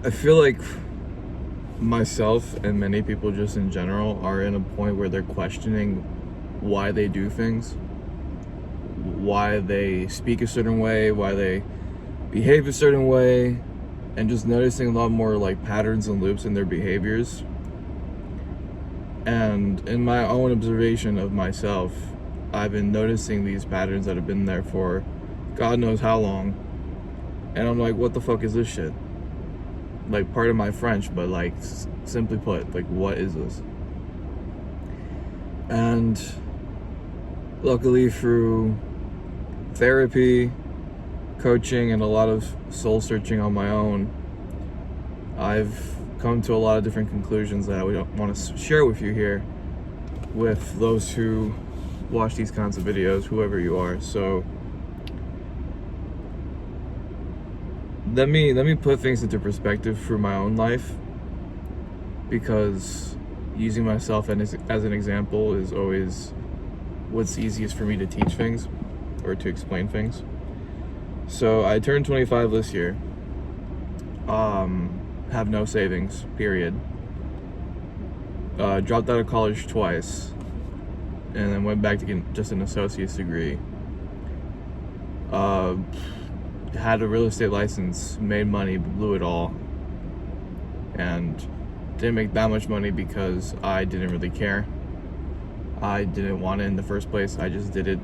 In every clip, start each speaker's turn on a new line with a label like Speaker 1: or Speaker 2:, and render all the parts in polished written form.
Speaker 1: I feel like myself and many people just in general are in a point where they're questioning why they do things, why they speak a certain way, why they behave a certain way, and just noticing a lot more like patterns and loops in their behaviors. And in my own observation of myself, I've been noticing these patterns that have been there for God knows how long. And I'm like, what the fuck is this shit? Like, pardon my French, but like, simply put, like, what is this? And luckily through therapy, coaching, and a lot of soul searching on my own, I've come to a lot of different conclusions that I would want to share with you here with those who watch these kinds of videos, whoever you are. So let me put things into perspective through my own life, because using myself as an example is always what's easiest for me to teach things or to explain things. So I turned 25 this year. Have no savings, period. Dropped out of college twice, and then went back to get just an associate's degree. Had a real estate license, made money, blew it all, and didn't make that much money because I didn't really care. I didn't want it in the first place. I just did it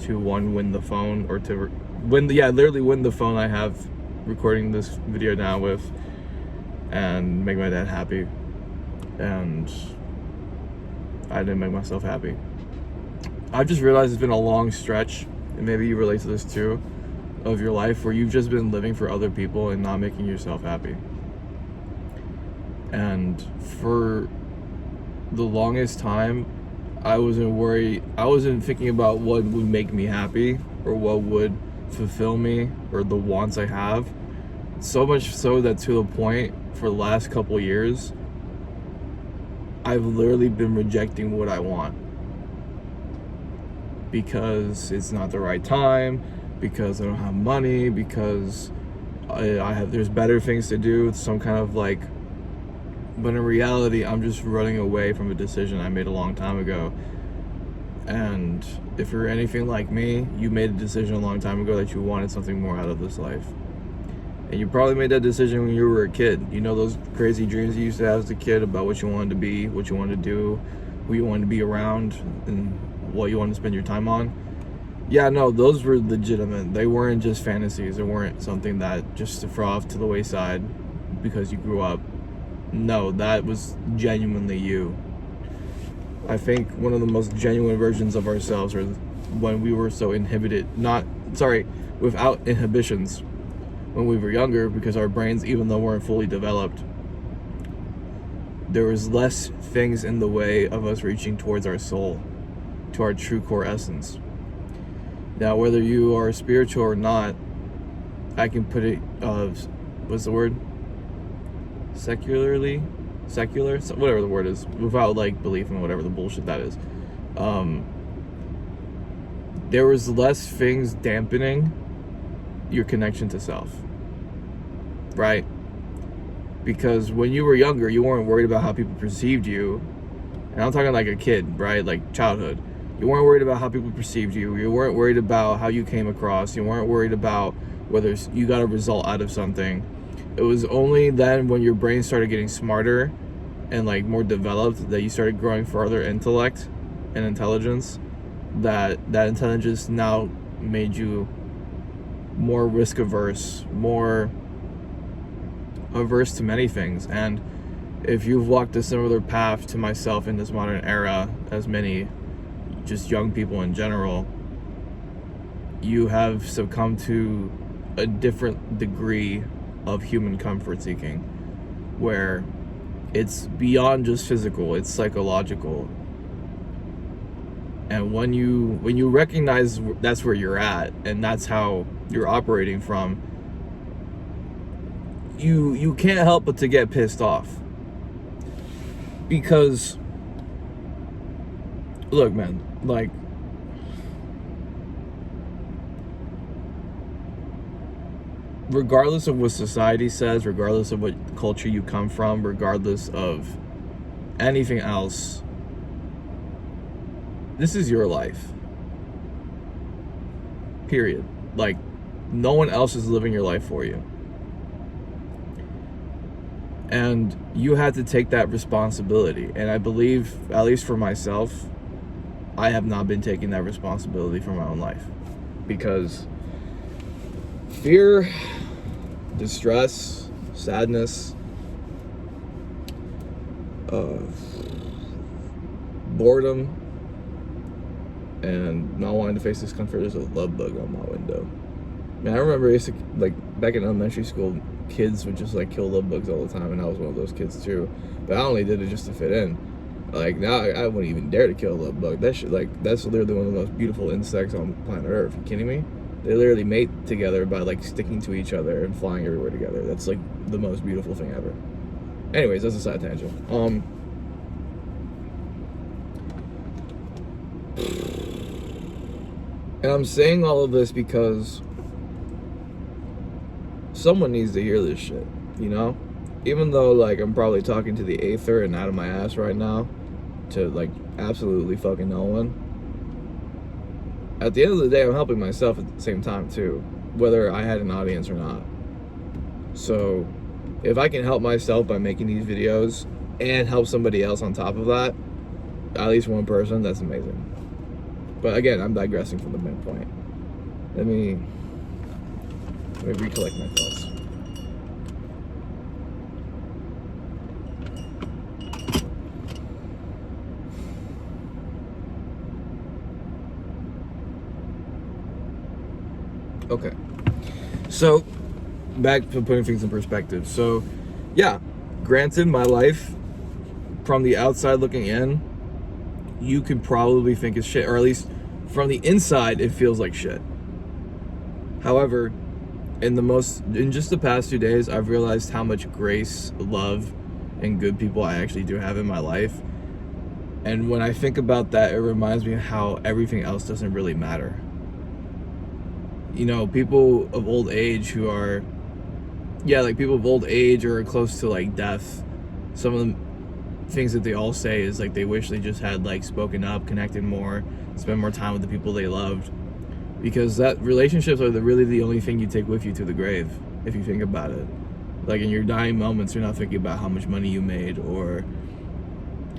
Speaker 1: to win the phone, or to literally win the phone I have recording this video now with, and make my dad happy. And I didn't make myself happy. I've just realized it's been a long stretch, and maybe you relate to this too, of your life where you've just been living for other people and not making yourself happy. And for the longest time, I wasn't thinking about what would make me happy or what would fulfill me or the wants I have. So much so that to the point for the last couple years, I've literally been rejecting what I want because it's not the right time, because I don't have money, because there's better things to do, some kind of like, but in reality, I'm just running away from a decision I made a long time ago. And if you're anything like me, you made a decision a long time ago that you wanted something more out of this life. And you probably made that decision when you were a kid. You know, those crazy dreams you used to have as a kid about what you wanted to be, what you wanted to do, who you wanted to be around, and what you wanted to spend your time on. Yeah, no, those were legitimate. They weren't just fantasies. They weren't something that just to throw off to the wayside because you grew up. No, that was genuinely you. I think one of the most genuine versions of ourselves are when we were so without inhibitions when we were younger, because our brains, even though weren't fully developed, there was less things in the way of us reaching towards our soul, to our true core essence. Now, whether you are spiritual or not, I can put it, what's the word? Secular, whatever the word is, without like belief in whatever the bullshit that is. There was less things dampening your connection to self, right? Because when you were younger, you weren't worried about how people perceived you. And I'm talking like a kid, right? Like childhood. You weren't worried about how people perceived you. You weren't worried about how you came across. You weren't worried about whether you got a result out of something. It was only then when your brain started getting smarter and like more developed that you started growing further intellect and intelligence, that intelligence now made you more risk averse, more averse to many things. And if you've walked a similar path to myself in this modern era, as many just young people in general, you have succumbed to a different degree of human comfort seeking, where it's beyond just physical, it's psychological. And when you recognize that's where you're at and that's how you're operating from, you can't help but to get pissed off. Because look, man, like, regardless of what society says, regardless of what culture you come from, regardless of anything else, this is your life. Period. Like, no one else is living your life for you. And you had to take that responsibility. And I believe, at least for myself, I have not been taking that responsibility for my own life. Because fear, distress, sadness, boredom, and not wanting to face discomfort. There's a love bug on my window. Man, I remember back in elementary school, kids would just like kill love bugs all the time, and I was one of those kids too. But I only did it just to fit in. Like, now I wouldn't even dare to kill a love bug. That's literally one of the most beautiful insects on planet Earth. You kidding me? They literally mate together by like sticking to each other and flying everywhere together. That's like the most beautiful thing ever. Anyways, that's a side tangent. And I'm saying all of this because someone needs to hear this shit, you know? Even though, like, I'm probably talking to the aether and out of my ass right now to, like, absolutely fucking no one. At the end of the day, I'm helping myself at the same time, too, whether I had an audience or not. So, if I can help myself by making these videos and help somebody else on top of that, at least one person, that's amazing. But again, I'm digressing from the main point. Let me recollect my thoughts. Okay. So, back to putting things in perspective. So, yeah, granted, my life, from the outside looking in, you could probably think it's shit, or at least from the inside, it feels like shit. However, in just the past 2 days, I've realized how much grace, love, and good people I actually do have in my life. And when I think about that, it reminds me of how everything else doesn't really matter. You know, people of old age who are, people of old age or close to like death, some of the things that they all say is like they wish they just had like spoken up, connected more, spent more time with the people they loved. Because that relationships are really the only thing you take with you to the grave, if you think about it. Like, in your dying moments, you're not thinking about how much money you made, or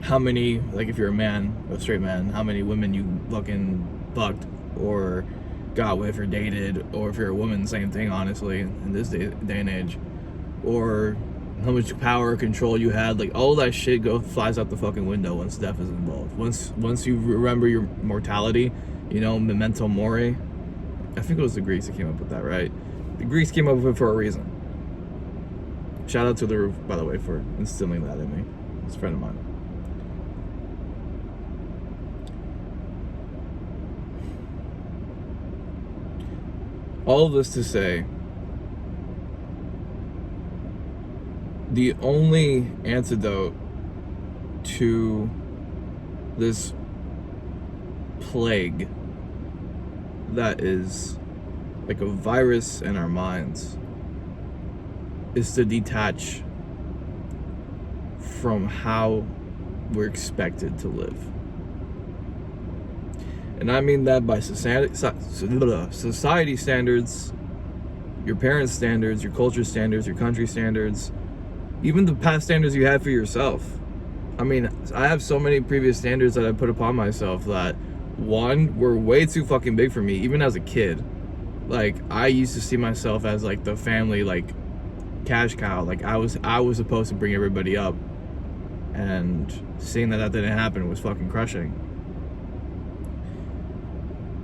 Speaker 1: how many, like if you're a man, a straight man, how many women you fucking fucked, or got with, or dated, or if you're a woman, same thing, honestly, in this day and age. Or how much power or control you had. Like, all that shit flies out the fucking window once death is involved. Once you remember your mortality, you know, memento mori. I think it was the Greeks that came up with that, right? The Greeks came up with it for a reason. Shout out to the Roof, by the way, for instilling that in me. It's a friend of mine. All of this to say, the only antidote to this plague that is like a virus in our minds is to detach from how we're expected to live. And I mean that by society standards, your parents' standards, your culture standards, your country standards, even the past standards you had for yourself. I mean, I have so many previous standards that I put upon myself that, one, were way too fucking big for me, even as a kid. Like, I used to see myself as like the family, like, cash cow. Like, I was supposed to bring everybody up, and seeing that didn't happen was fucking crushing.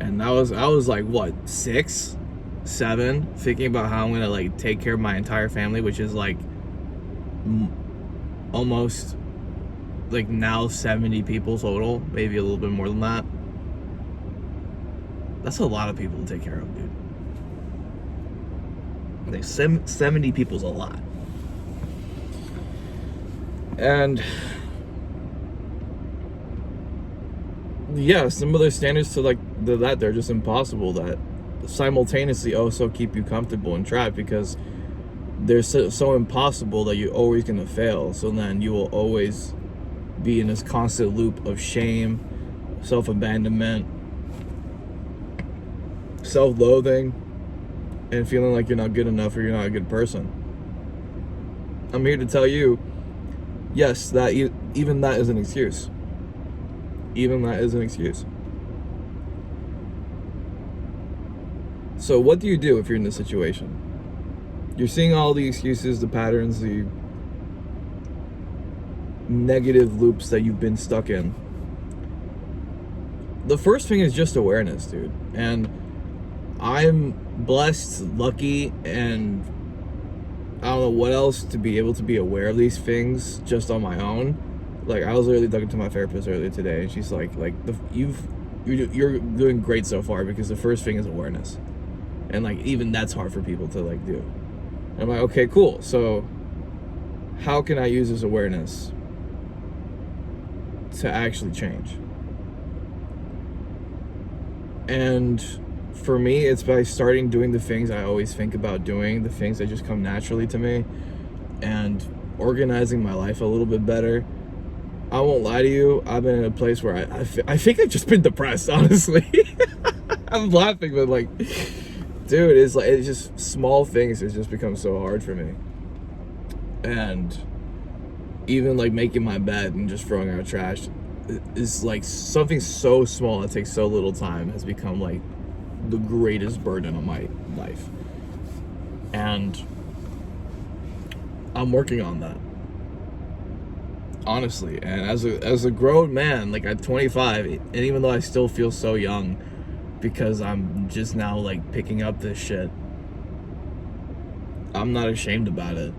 Speaker 1: And I was like, what, 6, 7, thinking about how I'm gonna like take care of my entire family, which is like almost like now 70 people total, maybe a little bit more than that. That's a lot of people to take care of, dude. Like 70 people's a lot. And yeah, some of their standards to like they're just impossible, that simultaneously also keep you comfortable and trapped, because they're so impossible that you're always going to fail. So then you will always be in this constant loop of shame, self-abandonment, self-loathing, and feeling like you're not good enough or you're not a good person. I'm here to tell you, yes, that even that is an excuse. Even that is an excuse. So what do you do if you're in this situation? You're seeing all the excuses, the patterns, the negative loops that you've been stuck in. The first thing is just awareness, dude. And I'm blessed, lucky, and I don't know what else to be able to be aware of these things just on my own. Like, I was literally talking to my therapist earlier today, and she's like you're doing great so far, because the first thing is awareness. And like, even that's hard for people to like do. And I'm like, okay, cool. So how can I use this awareness to actually change? And for me, it's by starting doing the things I always think about doing, the things that just come naturally to me, and organizing my life a little bit better. I won't lie to you, I've been in a place where I think I've just been depressed, honestly. I'm laughing, but like, dude, it's just small things has just become so hard for me. And even like making my bed and just throwing out trash is like something so small that takes so little time has become like the greatest burden on my life. And I'm working on that, honestly. And as a grown man, like at 25, and even though I still feel so young because I'm just now like picking up this shit, I'm not ashamed about it.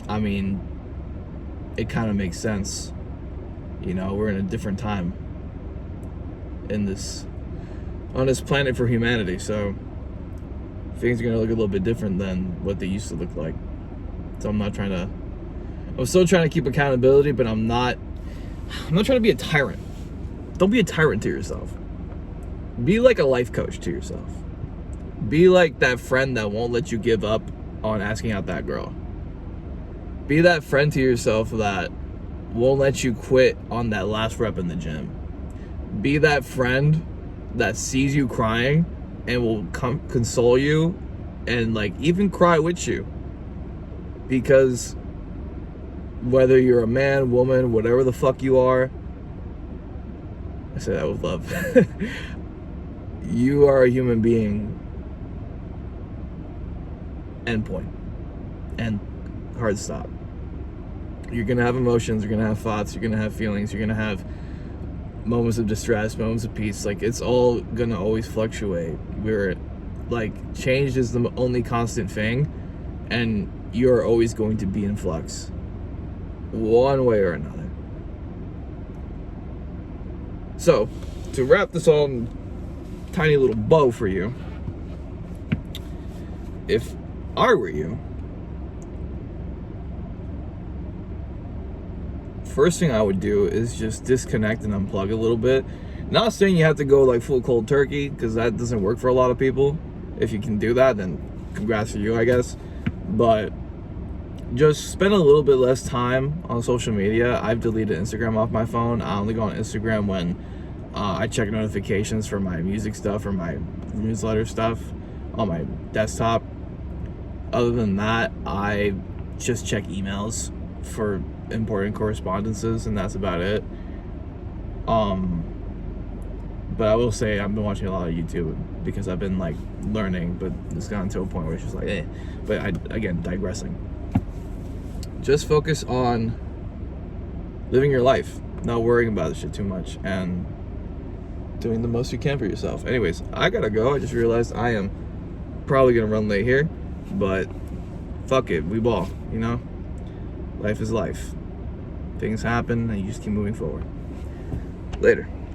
Speaker 1: I mean, it kind of makes sense. You know, we're in a different time on this planet for humanity, so things are gonna look a little bit different than what they used to look like. So I'm still trying to keep accountability, but I'm not trying to be a tyrant. Don't be a tyrant to yourself. Be like a life coach to yourself. Be like that friend that won't let you give up on asking out that girl. Be that friend to yourself that won't let you quit on that last rep in the gym. Be that friend that sees you crying and will console you and like even cry with you. Because whether you're a man, woman, whatever the fuck you are, I say that with love, you are a human being. End point. And hard stop. You're gonna have emotions, you're gonna have thoughts, you're gonna have feelings, you're gonna have moments of distress, moments of peace. Like, it's all gonna always fluctuate. We're like, change is the only constant thing, and you're always going to be in flux, one way or another. So, to wrap this all in a tiny little bow for you, if I were you, first thing I would do is just disconnect and unplug a little bit. Not saying you have to go like full cold turkey, because that doesn't work for a lot of people. If you can do that, then congrats to you, I guess. But just spend a little bit less time on social media. I've deleted Instagram off my phone. I only go on Instagram when I check notifications for my music stuff or my newsletter stuff on my desktop. Other than that, I just check emails for important correspondences, and that's about it. But I will say I've been watching a lot of YouTube because I've been like learning, but it's gotten to a point where it's just like, eh. But again, digressing. Just focus on living your life, not worrying about this shit too much, and doing the most you can for yourself. Anyways, I gotta go. I just realized I am probably gonna run late here, but fuck it, we ball, you know? Life is life. Things happen and you just keep moving forward. Later.